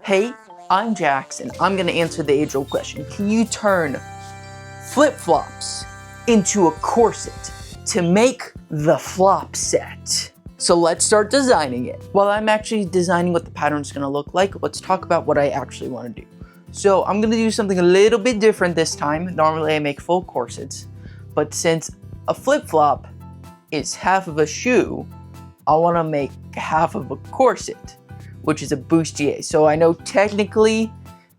Hey, I'm Jax, and I'm gonna answer the age-old question. Can you turn flip-flops into a corset to make the flop set? So let's start designing it. While I'm actually designing what the pattern's gonna look like, let's talk about what I actually wanna do. So I'm gonna do something a little bit different this time. Normally I make full corsets, but since a flip-flop is half of a shoe, I wanna make half of a corset, which is a bustier. So I know technically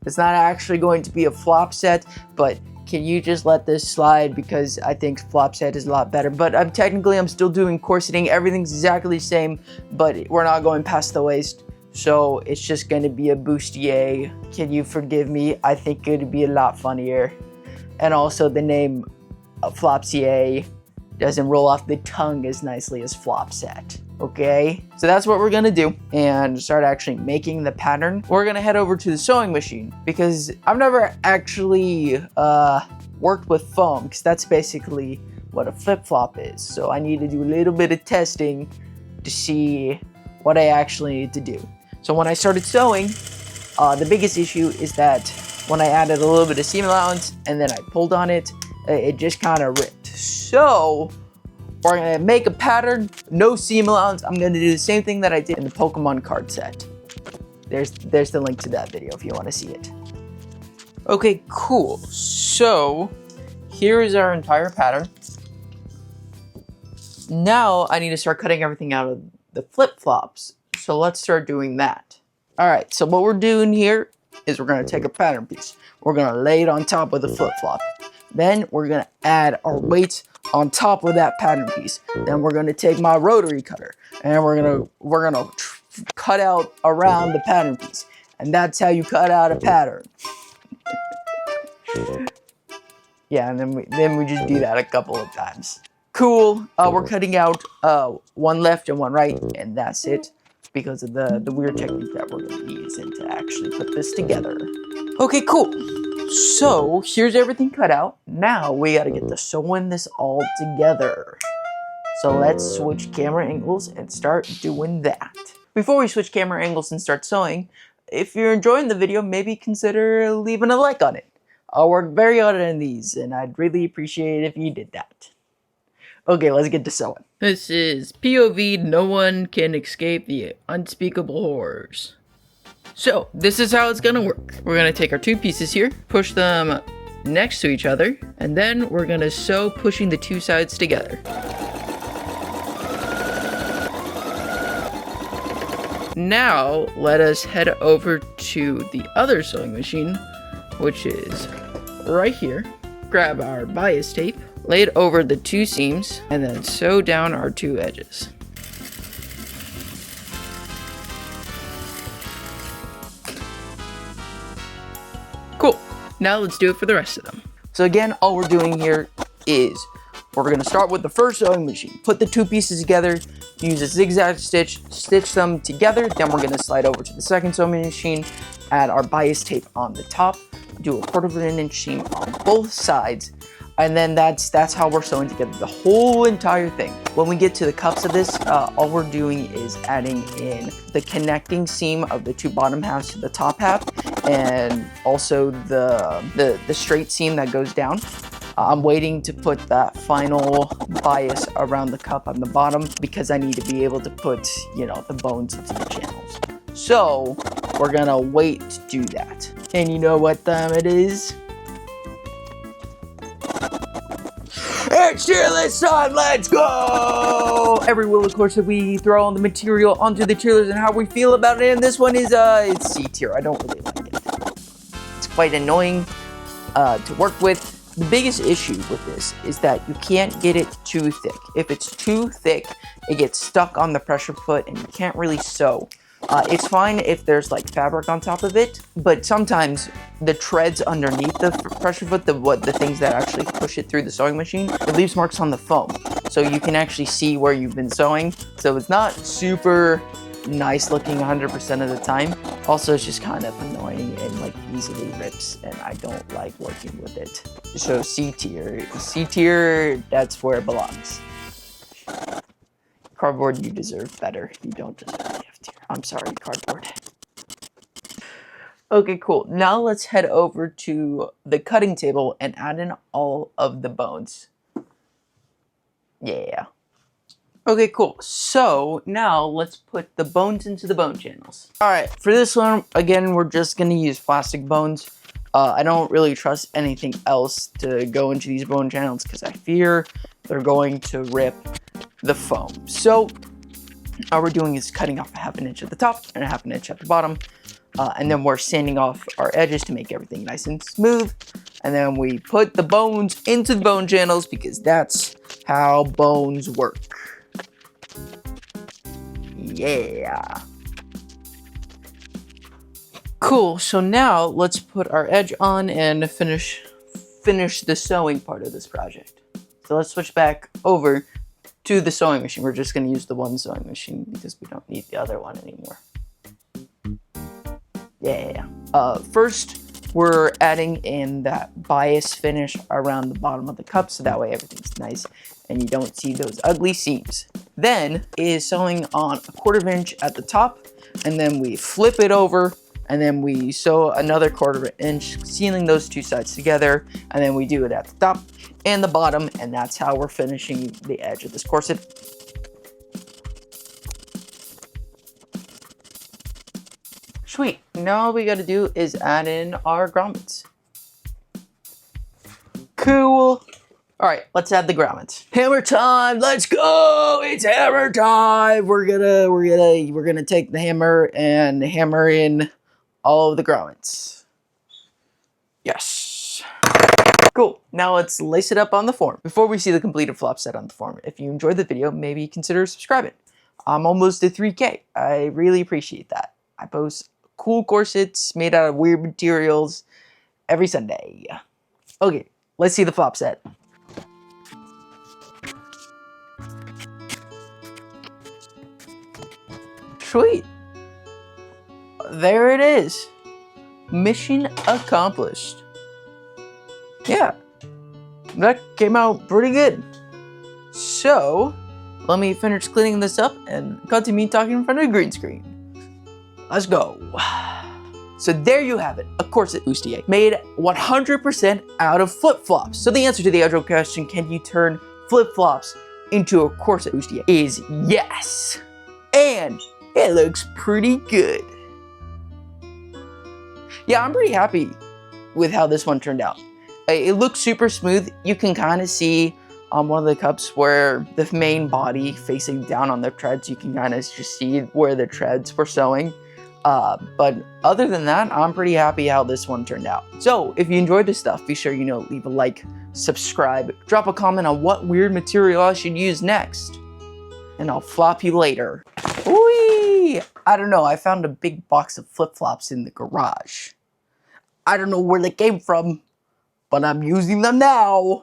it's not actually going to be a flop set, but can you just let this slide because I think flop set is a lot better. But I'm still doing corseting. Everything's exactly the same, but we're not going past the waist. So it's just gonna be a bustier. Can you forgive me? I think it'd be a lot funnier. And also the name flopsier doesn't roll off the tongue as nicely as flop set. Okay, so that's what we're gonna do and start actually making the pattern. We're gonna head over to the sewing machine because I've never actually worked with foam, because that's basically what a flip-flop is. So I need to do a little bit of testing to see what I actually need to do. So when I started sewing, the biggest issue is that when I added a little bit of seam allowance and then I pulled on it, it just kind of ripped. So we're gonna make a pattern, no seam allowance. I'm gonna do the same thing that I did in the Pokemon card set. There's the link to that video if you wanna see it. Okay, cool. So here is our entire pattern. Now I need to start cutting everything out of the flip-flops. So let's start doing that. All right, so what we're doing here is we're gonna take a pattern piece. We're gonna lay it on top of the flip-flop. Then we're gonna add our weights on top of that pattern piece. Then we're gonna take my rotary cutter and we're gonna cut out around the pattern piece. And that's how you cut out a pattern. Yeah, and then we just do that a couple of times. Cool, we're cutting out one left and one right, and that's it, because of the weird technique that we're gonna be using to actually put this together. Okay, cool. So here's everything cut out. Now we gotta get to sewing this all together. So let's switch camera angles and start doing that. Before we switch camera angles and start sewing, if you're enjoying the video, maybe consider leaving a like on it. I'll work very hard on these, and I'd really appreciate it if you did that. Okay, let's get to sewing. This is POV, no one can escape the unspeakable horrors. So, this is how it's gonna work. We're gonna take our two pieces here, push them next to each other, and then we're gonna sew pushing the two sides together. Now, let us head over to the other sewing machine, which is right here. Grab our bias tape, lay it over the two seams, and then sew down our two edges. Cool. Now let's do it for the rest of them. So again, all we're doing here is we're gonna start with the first sewing machine. Put the two pieces together, use a zigzag stitch, stitch them together. Then we're gonna slide over to the second sewing machine, add our bias tape on the top, do a 1/4 of an inch seam on both sides, and then that's how we're sewing together the whole entire thing. When we get to the cups of this, all we're doing is adding in the connecting seam of the two bottom halves to the top half, and also the straight seam that goes down. I'm waiting to put that final bias around the cup on the bottom because I need to be able to put, you know, the bones into the channels. So we're gonna wait to do that. And you know what time it is? It's cheerless time, let's go! Every will, of course, that we throw on the material onto the cheerleaders and how we feel about it, and this one is, it's C tier. I don't really like it. It's quite annoying to work with. The biggest issue with this is that you can't get it too thick. If it's too thick, it gets stuck on the pressure foot and you can't really sew. It's fine if there's like fabric on top of it, but sometimes the treads underneath the pressure foot, the things that actually push it through the sewing machine, it leaves marks on the foam. So you can actually see where you've been sewing. So it's not super nice looking 100% of the time. Also, it's just kind of annoying and like easily rips, and I don't like working with it. So C tier, that's where it belongs. Cardboard, you deserve better. You don't deserve the F tier. I'm sorry, cardboard. Okay, cool. Now let's head over to the cutting table and add in all of the bones. Yeah. Okay, cool. So now let's put the bones into the bone channels. All right, for this one, again, we're just gonna use plastic bones. I don't really trust anything else to go into these bone channels because I fear they're going to rip the foam. So all we're doing is cutting off a 1/2 inch at the top and a 1/2 inch at the bottom. And then we're sanding off our edges to make everything nice and smooth. And then we put the bones into the bone channels because that's how bones work. Yeah. Cool, so now let's put our edge on and finish the sewing part of this project. So let's switch back over to the sewing machine. We're just gonna use the one sewing machine because we don't need the other one anymore. Yeah. First, we're adding in that bias finish around the bottom of the cup so that way everything's nice and you don't see those ugly seams. Then is sewing on a 1/4 inch at the top, and then we flip it over, and then we sew another 1/4 inch, sealing those two sides together, and then we do it at the top and the bottom, and that's how we're finishing the edge of this corset. Sweet. Now all we gotta do is add in our grommets. Cool. All right, let's add the grommets. Hammer time! Let's go! It's hammer time! We're gonna take the hammer and hammer in all of the grommets. Yes. Cool. Now let's lace it up on the form. Before we see the completed flop set on the form, if you enjoyed the video, maybe consider subscribing. I'm almost at 3K. I really appreciate that. I post cool corsets made out of weird materials every Sunday. Okay, let's see the flop set. Sweet. There it is. Mission accomplished. Yeah, that came out pretty good. So, let me finish cleaning this up and cut to me talking in front of the green screen. Let's go. So there you have it, a corset bustier made 100% out of flip-flops. So the answer to the outro question, can you turn flip-flops into a corset bustier, is yes. And it looks pretty good. Yeah, I'm pretty happy with how this one turned out. It looks super smooth. You can kind of see on one of the cups where the main body facing down on the treads, you can kind of just see where the treads were sewing. But other than that, I'm pretty happy how this one turned out. So if you enjoyed this stuff, be sure, leave a like, subscribe, drop a comment on what weird material I should use next. And I'll flop you later. Whee! I don't know, I found a big box of flip-flops in the garage. I don't know where they came from, but I'm using them now.